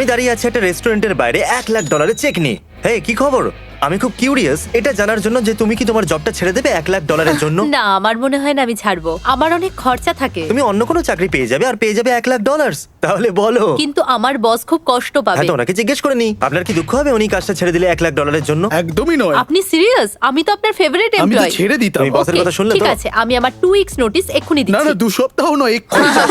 আমি দাঁড়িয়ে আছি একটা রেস্টুরেন্টের বাইরে $1,00,000 চেক নিয়ে। হে, কি খবর? আমি খুব কিউরিয়াস এটা জানার জন্য যে তুমি কি তোমার জবটা ছেড়ে দেবে $1,00,000 জন্য। না, আমার মনে হয় না আমি ছাড়বো। আমার অনেক খরচা থাকে। তুমি অন্য কোনো চাকরি পেয়ে যাবে আর পেয়ে যাবে $1,00,000। তাহলে বলো। কিন্তু আমার বস খুব কষ্ট পাবে। হ্যাঁ, তো ওনাকে জিজ্ঞেস করে নি আপনার কি দুঃখ হবে উনি কাজটা ছেড়ে দিলে $1,00,000 জন্য। একদমই নয়। আপনি সিরিয়াস? আমি তো আপনার ফেভারিট আমি তো এমপ্লয়ি। ছেড়ে দিতাম। তুমি বসের কথা শুনলে ঠিক তো? আছে, আমি আমার 2 উইকস নোটিস এক্ষুনি না দিচ্ছি। না 2 সপ্তাহ নয়, এক্ষুনি যাও।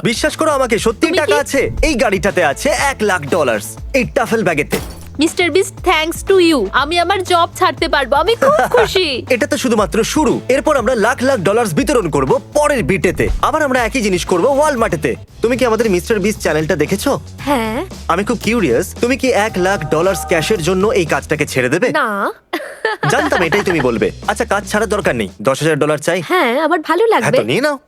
বিশ্বাস করো আমাকে, সত্যি তুমি টাকা কি- আছে এই গাড়িটাতে আছে $1,00,000 এই টাফেল ব্যাগেতে। Mister Beast, thanks to you আমি আমার জব ছাড়তে পারবো। আমি খুব খুশি। এটা তো শুধুমাত্র শুরু। এরপর আমরা লাখ লাখ ডলার বিতরণ করব পরের বিটেতে। আবার আমরা একই জিনিস করব ওয়ালমার্টেতে। তুমি কি আমাদের মিস্টার বিস্ট চ্যানেলটা দেখেছো? হ্যাঁ। আমি খুব কিউরিয়াস, তুমি কি $1,00,000 ক্যাশের জন্য এই কাজটাকে ছেড়ে দেবে? না। জানতাম এটাই তুমি বলবে। আচ্ছা, কাজ ছাড়ার দরকার নেই, $10,000 চাই। হ্যাঁ, আমার ভালো হ্যাঁ, লাগবে। তো নিয়ে নাও।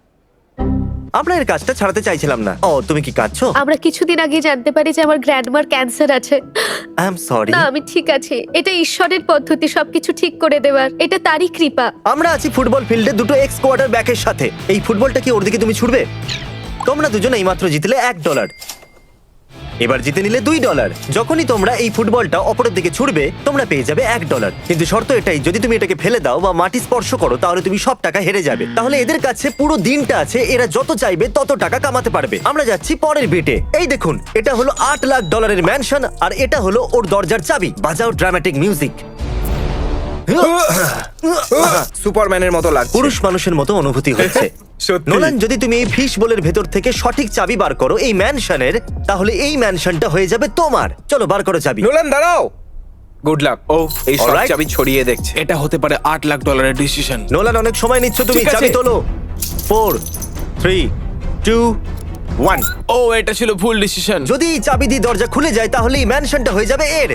আমরা এর কাজটা ছাড়াতে চাইছিলাম না। ও, তুমি কি কাঁদছো? আমরা কিছুদিন আগে জানতে পারি যে আমার গ্র্যান্ডমার ক্যান্সার আছে। I am sorry. না, আমি ঠিক আছি। এটা ঈশ্বরের পদ্ধতি সবকিছু ঠিক করে দেওয়ার। এটা তারই কৃপা। আমরা আছি ফুটবল ফিল্ডে দুটো এক্স কোয়ার্টার ব্যাকের সাথে। এই ফুটবলটা কি ওর দিকে তুমি ছুড়বে? তোমরা দুজন এইমাত্র জিতলে $1। এবার জিতে নিলে $2। যখনই তোমরা এই ফুটবলটা অপরের দিকে ছুড়বে তোমরা পেয়ে যাবে $1। কিন্তু শর্ত এটাই, যদি তুমি এটাকে ফেলে দাও বা মাটি স্পর্শ করো তাহলে তুমি সব টাকা হেরে যাবে। তাহলে এদের কাছে পুরো দিনটা আছে, এরা যত চাইবে তত টাকা কামাতে পারবে। আমরা যাচ্ছি পরের বিটে। এই দেখুন, এটা হলো $8,00,000 ম্যানশন আর এটা হলো ওর দরজার চাবি। বাজাও ড্রামাটিক মিউজিক। সুপারম্যানের মতো লাগছে। পুরুষ মানুষের মতো অনুভূতি হচ্ছে। সত্যি। নোলান, যদি তুমি এই ফিশ বোলের ভেতর থেকে সঠিক চাবি বার করো এই ম্যানশনের, তাহলে এই ম্যানশনটা হয়ে যাবে তোমার। চলো বার করো চাবি। নোলান দাঁড়াও। Good luck. ও এই সব Alright. চাবি ছড়িয়ে দেখছে। এটা হতে পারে $8,00,000 ডিসিশন। নোলান, অনেক সময় নিচ্ছ তুমি, ঠিক আছে। চাবি তোলো। 4 3 2 1। ও, এটা ছিল ভুল ডিসিশন। যদি এই চাবি দিয়ে দরজা খুলে যায় তাহলে এই ম্যানশনটা হয়ে যাবে এর।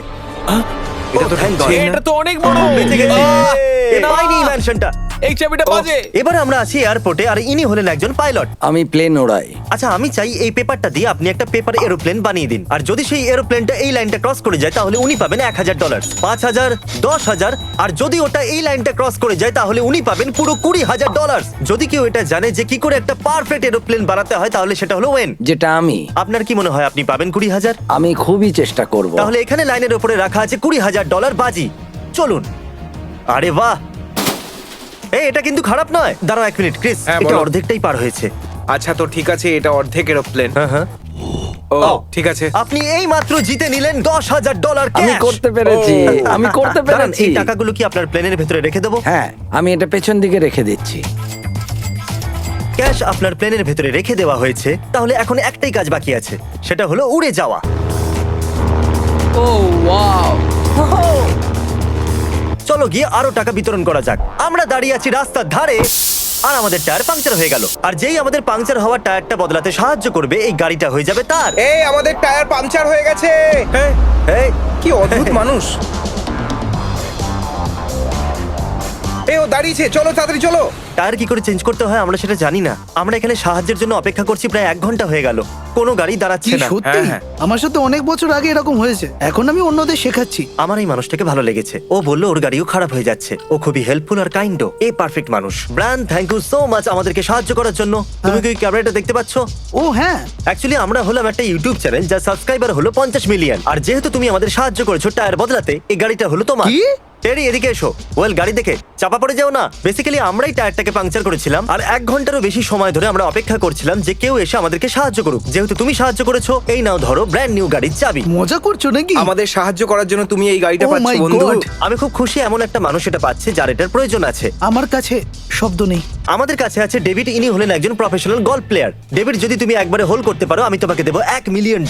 এটা তো thank God. ঠিক না। এটা তো অনেক বড়। বেঁচে গেছে। আহ, এ পাইনি এই ম্যানশনটা। এই চাবিটা বাজে। এবার আমরা আছি এয়ারপোর্টে আর ইনি হলেন একজন পাইলট। আমি প্লেন ওড়াই। আচ্ছা, আমি চাই এই পেপারটা দিয়ে আপনি একটা পেপার এরোপ্লেন বানিয়ে দিন। আর যদি সেই এরোপ্লেনটা এই লাইনটা ক্রস করে যায় তাহলে উনি পাবেন $1,000, 5,000, 10,000। আর যদি ওটা এই লাইনটা ক্রস করে যায় তাহলে উনি পাবেন পুরো $20,000। যদি কেউ এটা জানে যে কি করে একটা পারফেক্ট এরোপ্লেন বানাতে হয় তাহলে সেটা হলো ওয়েন। যেটা আমি আপনার কি মনে হয় আপনি পাবেন 20,000? আমি খুবই চেষ্টা করব। তাহলে এখানে লাইনের উপরে রাখা আছে $20,000 বাজি। চলুন। আরে বাহ, এই এটা কিন্তু খারাপ নয়। দাঁড়াও 1 মিনিট ক্রিস, হ্যাঁ, এটা বলো। অর্ধেকটাই পার হয়েছে। আচ্ছা তো ঠিক আছে, এটা অর্ধেক এরোপ্লেন। হ্যাঁ হ্যাঁ। ও ঠিক আছে। আপনি এই মাত্র জিতে নিলেন $10,000 আমি ক্যাশ। করতে পেরেছি। আমি করতে দাঁড়ান, পেরেছি। এই টাকাগুলো কি আপনার প্লেনের ভেতরে রেখে দেবো? হ্যাঁ, আমি এটা পেছন দিকে রেখে দিচ্ছি। ক্যাশ আপনার প্লেনের ভেতরে রেখে দেওয়া হয়েছে। তাহলে এখন একটাই কাজ বাকি আছে, সেটা হলো উড়ে যাওয়া। ও ওয়াও। চলো গিয়ে আরো টাকা বিতরণ করা যাক। আমরা দাঁড়িয়ে আছি রাস্তার ধারে আর আমাদের টায়ার পাংচার হয়ে গেল। আর যেই আমাদের পাংচার হওয়া টায়ারটা বদলাতে সাহায্য করবে এই গাড়িটা হয়ে যাবে তার। এই আমাদের টায়ার পাংচার হয়ে গেছে। এই, কি অদ্ভুত মানুষ। এই ও দাঁড়িয়েছে, চলো তাড়াতাড়ি চলো। টায়ার কি করে চেঞ্জ করতে হয় আমরা সেটা জানি না। আমরা এখানে সাহায্যের জন্য অপেক্ষা করছি প্রায় 1 ঘন্টা হয়ে গেল, কোনো গাড়ি কি দাঁড়াচ্ছে না। সত্যি? হ্যাঁ। আমার সাথে অনেক বছর আগে এরকম হয়েছে। এখন আমি অন্যদের শেখাচ্ছি। আমার এই মানুষটাকে ভালো লেগেছে। ও বললো ওর গাড়িও খারাপ হয়ে যাচ্ছে। ও খুবই হেল্পফুল আর কাইন্ডও। এ পারফেক্ট মানুষ। Brian, thank you so much আমাদেরকে সাহায্য করার জন্য। তুমি কি ওই ক্যামেরাটা দেখতে পাচ্ছ? ও হ্যাঁ, অ্যাকচুয়ালি আমরা হলাম একটা ইউটিউব চ্যানেল যার সাবস্ক্রাইবার হলো 50 মিলিয়ন। আর যেহেতু তুমি আমাদের সাহায্য করেছো টায়ার বদলাতে, এই গাড়িটা হলো তোমার। কি? টেরি, এদিকে এসো। ওয়েল, গাড়ি দেখে চাপা পড়ে যাও না। বেসিক্যালি আমরাই টায়ারটাকে পাংচার করেছিলাম আর 1 ঘন্টারও বেশি সময় ধরে আমরা অপেক্ষা করছিলাম যে কেউ এসে আমাদেরকে সাহায্য করুক। যেহেতু তুমি সাহায্য করেছো, এই নাও ধরো ব্র্যান্ড নিউ গাড়ির চাবি। মজা করছো নাকি? আমাদের সাহায্য করার জন্য তুমি এই গাড়িটা Oh পাচ্ছ my বন্ধু। God! আমি খুব খুশি এমন একটা মানুষ এটা পাচ্ছে যার এটার প্রয়োজন আছে। আমার কাছে শব্দ নেই। আমাদের কাছে আছে ডেভিড। ইনি হলেন একজন প্রফেশনাল গলফ প্লেয়ার। ডেভিড, যদি তুমি একবারে হোল করতে পারো আমি তোমাকে দেবো $1 মিলিয়ন,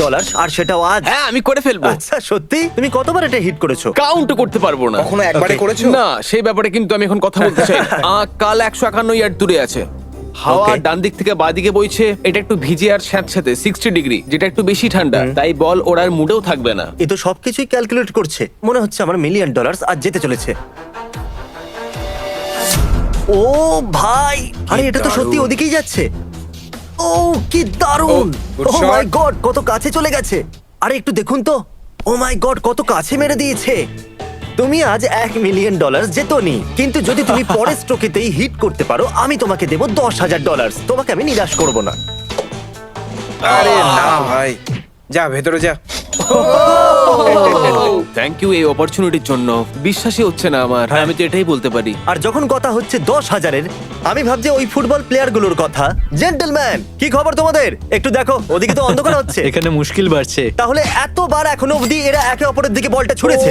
আর সেটাও আজ। হ্যাঁ, আমি করে ফেলবো। আচ্ছা, সত্যি? তুমি কতবার এটা হিট করেছো? কাউন্ট করতে পারবো না। কখনো একবারে Okay. করেছো? না, সেই ব্যাপারে কিন্তু আমি এখন কথা বলতে চাই না। কাল 151 ইয়ার্ড দূরে আছে। হাওয়া Okay. ডান দিক থেকে বাঁ দিকে বইছে। এটা একটু ভিজে আর স্যাঁতস্যাঁতে 60 ডিগ্রি, যেটা একটু বেশি ঠান্ডা। তাই বল ওড়ার মুডেও থাকবে না। এ তো সবকিছুই ক্যালকুলেট করছে। মনে হচ্ছে আমার $1 মিলিয়ন আজ যেতে চলেছে। ও ভাই, আরে এটা তো সত্যি ওদিকেই যাচ্ছে। ও কি দারুণ! Oh, good ও shot. মাই গড, কত কাছে চলে গেছে। আরে একটু দেখুন তো। ও মাই গড, কত কাছে মেরে দিয়েছে। তুমি আজ $1 মিলিয়ন জেতোনি, কিন্তু যদি তুমি পরের স্ট্রোকেতেই হিট করতে পারো আমি তোমাকে দেবো $10,000। তোমাকে আমি নিরাশ করব না। আরে না ভাই। যা ভেতরে যা। থ্যাংক ইউ এই অপরচুনিটির জন্য। বিশ্বাসই হচ্ছে না আমার, হ্যাঁ। আমি তো এটাই বলতে পারি। আর যখন কথা হচ্ছে 10,000-এর, আমি ভাবছি ওই ফুটবল প্লেয়ারগুলোর কথা। জেন্টলম্যান, কি খবর তোমাদের? একটু দেখো, ওদিকে তো অন্ধকার হচ্ছে। এখানে মুশকিল বাড়ছে। তাহলে এতবার এখনো অবধি এরা একে অপরের দিকে বলটা ছুঁড়েছে।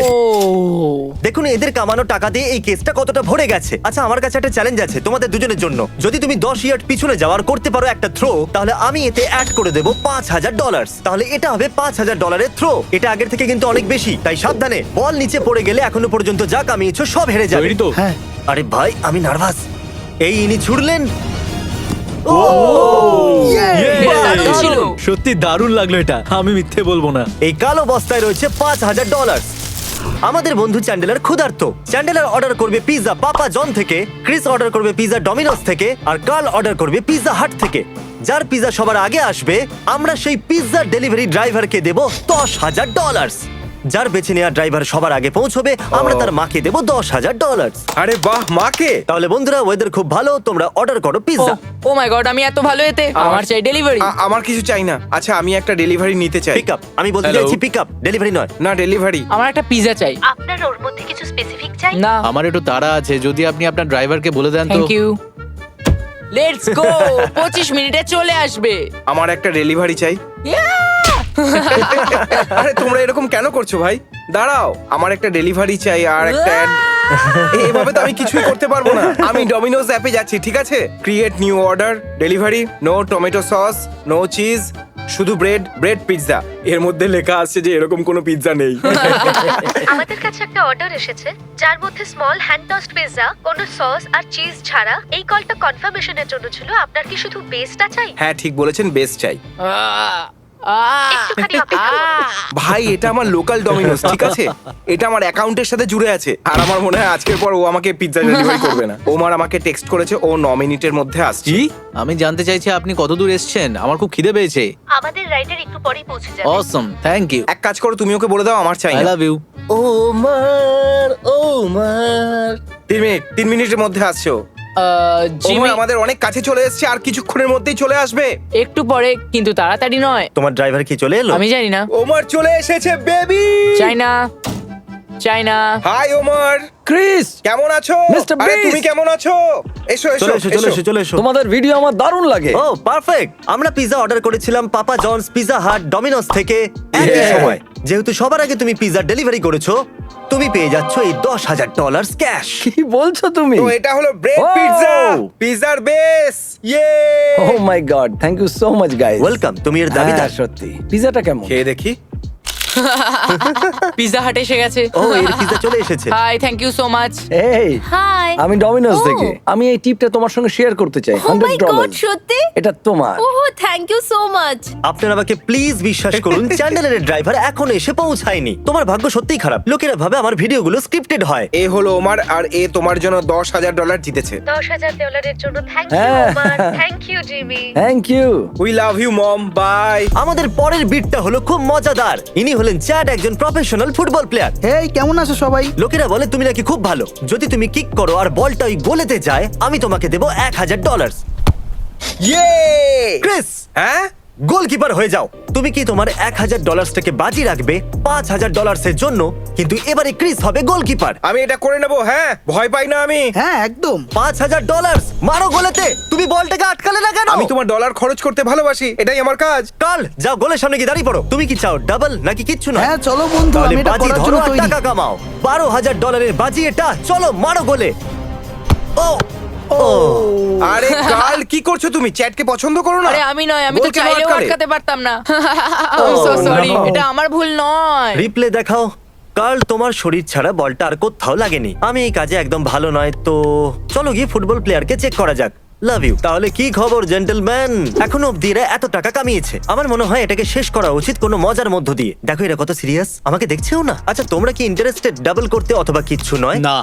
দেখুন এদের কামানো টাকা দিয়ে এই কেসটা কতটা ভরে গেছে। আচ্ছা, আমার কাছে একটা চ্যালেঞ্জ আছে তোমাদের দুজনের জন্য। যদি তুমি 10 ইয়ার্ড পিছনে যাওয়ার করতে পারো একটা থ্রো, তাহলে আমি এতে অ্যাড করে দেবো $5,000। তাহলে এটা হবে $5,000-এর থ্রো। এটা আগের থেকে কিন্তু অনেক বেশি, তাই সাবধানে। বল নিচে পড়ে গেলে এখনো পর্যন্ত যা কামিয়েছো সব হেরে যাবে। তৈরি তো? হ্যাঁ আরে ভাই, আমি নার্ভাস। এই ইনি ছুড়লেন। সত্যি দারুণ লাগলো এটা, আমি মিথ্যে বলবো না। এই কালো বস্তায় রয়েছে $5,000। আমাদের বন্ধু চ্যান্ডেলার ক্ষুধার্ত। চ্যান্ডেলার অর্ডার করবে পিৎজা পাপা জন থেকে, ক্রিস অর্ডার করবে পিৎজা ডমিনোস থেকে, আর কার্ল অর্ডার করবে পিৎজা হাট থেকে। যার পিৎজা সবার আগে আসবে, আমরা সেই পিৎজা ডেলিভারি ড্রাইভারকে দেব $10,000। যার বেছে নেওয়া ড্রাইভার সবার আগে পৌঁছবে, আমরা তার মাকে দেব $10,000। আরে বাহ, মাকে। তাহলে বন্ধুরা, ওয়েদার খুব ভালো, তোমরা অর্ডার করো পিৎজা। ও মাই গড, আমি এত ভালো এতে। আমার চাই ডেলিভারি। আমার কিছু চাই না। আচ্ছা, আমি একটা ডেলিভারি নিতে চাই। পিক আপ, আমি বলতে Hello? চাইছি পিক আপ, ডেলিভারি নয়। না, ডেলিভারি। আমার একটা পিজা চাই। আপনার ওর মধ্যে কিছু স্পেসিফিক চাই? না, আমার একটু তাড়া আছে, যদি আপনি আপনার ড্রাইভারকে বলে দেন তো। Thank you. Let's go. 25 মিনিটে চলে আসবে। আমার একটা ডেলিভারি চাই। আরে তোমরা এরকম কেন করছো ভাই? দাঁড়াও, আমার একটা ডেলিভারি চাই আর একটা এইভাবে তো আমি কিছুই করতে পারবো না। আমি ডমিনোজ অ্যাপে যাচ্ছি, ঠিক আছে? Create new order, delivery, no tomato sauce, no cheese, শুধু ব্রেড পিৎজা। এর মধ্যে লেখা আছে যে এরকম কোনো পিৎজা নেই। আমাদের কাছে একটা অর্ডার এসেছে যার মধ্যে স্মল হ্যান্ড টস্ট পিৎজা, কোনো সস আর চিজ ছাড়া। এই কলটা কনফার্মেশনের জন্য ছিল। আপনার কি শুধু বেসটা চাই? হ্যাঁ, ঠিক বলেছেন, বেস্ট চাই। একটুখানি অপেক্ষা করুন। ভাই, এটা আমার লোকাল ডমিনোজ, ঠিক আছে? এটা আমার অ্যাকাউন্টের সাথে জুড়ে আছে। আর আমার মনে হয় আজকের পর ও আমাকে পিৎজা ডেলিভারি করবে না। ওমার আমাকে টেক্সট করেছে, ও 9 মিনিটের মধ্যে আসছে। কি? আমি জানতে চাইছি আপনি কত দূর এসেছেন, আমার খুব খিদে পেয়েছে। আমাদের রাইডার একটু পরেই পৌঁছে যাবে। অসম, থ্যাংক ইউ। এক কাজ করো, তুমি ওকে বলে দাও আমার চাই আই না। Love you. ওমার 3 মিনিটের মধ্যে আসছো। জিমি, ওমার আমাদের অনেক কাছে চলে এসেছে, আর কিছুক্ষণের মধ্যেই চলে আসবে। একটু পরে, কিন্তু তাড়াতাড়ি নয়। তোমার ড্রাইভার কি চলে এলো? আমি জানি না। ওমার চলে এসেছে, বেবি। চাই না, চাই না। হাই ওমার, ক্রিস, কেমন আছো? Mr. আরে Beast! তুমি কেমন আছো? এসো এসো চলে এসো, চলে এসো, এসো। চলে এসো। তোমাদের ভিডিও আমার দারুণ লাগে। ও পারফেক্ট। আমরা পিৎজা অর্ডার করেছিলাম পাপা জনস, পিৎজা হাট, ডমিনোস থেকে একই Yeah! সময়। যেহেতু সবার আগে তুমি পিৎজা ডেলিভারি করেছো, তুমি পেয়ে যাচ্ছ এই $10,000 ক্যাশ। কি বলছো তুমি? তো এটা হলো ব্রেড Oh! পিৎজা, পিৎজার base. Yay! Oh my God, thank you so much guys. Welcome, তুমি এর দাবিদার। সত্যি। পিজাটা কেমন? খেয়ে দেখি। পিজা হাট এসে গেছে। ও, এর পিৎজা চলে এসেছে। Hi, thank you so much. এই, হাই। আমি ডমিনোস Oh! থেকে। আমি এই টিপটা তোমার সঙ্গে শেয়ার করতে চাই। ও মাই গড, $100। সত্যি? এটা তোমার। ওহ, থ্যাংক ইউ সো মাচ। আপনারা আমাকে প্লিজ বিশ্বাস করুন, চ্যান্ডেলের ড্রাইভার এখন এসে পৌঁছায়নি। তোমার ভাগ্য সত্যিই খারাপ। লোকেরা ভাবে আমার ভিডিওগুলো স্ক্রিপ্টেড হয়। এ হলো ওমার, আর এ তোমার জন্য $10,000 জিতেছে। $10,000 জন্য থ্যাংক ইউ হ্যাঁ। Oman. Thank you Jimmy. Thank you. We love you mom, bye. আমাদের পরের বিটটা হলো খুব মজাদার। ইনি হলেন চ্যাড, একজন প্রফেশনাল ফুটবল প্লেয়ার। এই কেমন আছো সবাই? লোকেরা বলে তুমি নাকি খুব ভালো। যদি তুমি কিক করো আর বলটা ওই গোলেতে যায়, আমি তোমাকে দেবো $1,000। ইয়ে! ক্রিস, হ্যাঁ? গোলকিপার হয়ে যাও। তুমি কি তোমার $1,000টাকে বাজি রাখবে $5,000 জন্য? কিন্তু এবারে ক্রিস হবে গোলকিপার। আমি এটা করে নেবো, হ্যাঁ, ভয় পাই না আমি। হ্যাঁ একদম। $5,000 মারো গোলেতে। তুমি বলটাকে আটকালে না কেন? আমি তোমার ডলার খরচ করতে ভালোবাসি, এটাই আমার কাজ। কাল যাও, গোলের সামনে গিয়ে দাঁড়িয়ে পড়ো। তুমি কি চাও, ডাবল নাকি কিচ্ছু না? হ্যাঁ চলো বন্ধু, তাহলে আমি এটা বাজি করার ধরো জন্য আর তৈরি। টাকা কামাও। $12,000 বাজি এটা। চলো মারো গোলে। ও ও আরে কাল, কি করছো তুমি? চ্যাটকে পছন্দ করো না? আরে আমি নয়, আমি তো গোল কেন চাইলেও আটকালে? আটকাতে পারতাম না। I so sorry, no! এটা আমার ভুল নয়। রিপ্লে দেখাও। কার্ল, তোমার শরীর ছাড়া বলটা আর কোথাও লাগেনি। আমি এই কাজে একদম ভালো নয়, তো চলো গিয়ে ফুটবল প্লেয়ারকে চেক করা যাক। Love you. তাহলে কি খবর জেন্টলম্যান? এখনো অব্দি এরা এত টাকা কামিয়েছে। আমার মনে হয় এটাকে শেষ করা উচিত কোনো মজার মধ্য দিয়ে। দেখো এরা কত সিরিয়াস, আমাকে দেখছেও না। আচ্ছা, তোমরা কি ইন্টারেস্টেড ডাবল করতে অথবা কিচ্ছু নয়? না,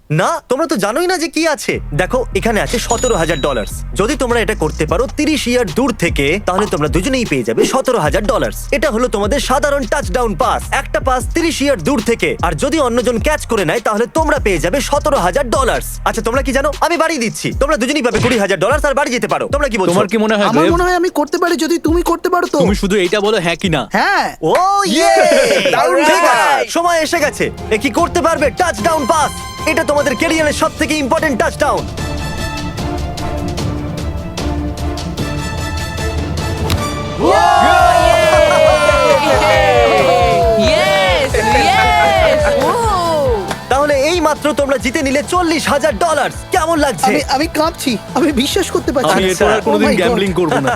না, তোমরা তো জানোই না যে কি আছে। দেখো এখানে আছে $17,000। যদি তোমরা এটা করতে পারো 30 ইয়ার্ড দূর থেকে, তাহলে তোমরা দুজনেই পেয়ে যাবে $17,000। এটা হলো তোমাদের সাধারণ টাচডাউন পাস, একটা পাস 30 ইয়ার্ড দূর থেকে, আর যদি অন্যজন ক্যাচ করে নেয় তাহলে তোমরা পেয়ে যাবে $17,000। আচ্ছা তোমরা কি জানো, আমি বাড়িয়ে দিচ্ছি, তোমরা দুজনেই পাবে $20,000 আর বাড়ি যেতে পারো। তোমরা কি বলছো? তোমার কি মনে হয় আমার দেব? মনে হয় আমি করতে পারি, যদি তুমি করতে পারো তো। তুমি শুধু এইটা বলো হ্যাঁ কি না। হ্যাঁ। ও ইয়ে! দারুণ ঠিক আছে, ব্যাপার। সময় এসে গেছে। এ কি করতে পারবে টাচডাউন পাস? এটা তোমাদের ক্যারিয়ারের সবথেকে ইম্পর্টেন্ট টাচডাউন। ইয়েস ইয়েস তাহলে এই মাত্র তোমরা জিতে নিলে $40,000। কেমন লাগছে? আমি কাঁপছি, আমি বিশ্বাস করতে পারছি আমি না। এরপর আর Oh কোনোদিন my God! গ্যাম্বলিং করব না।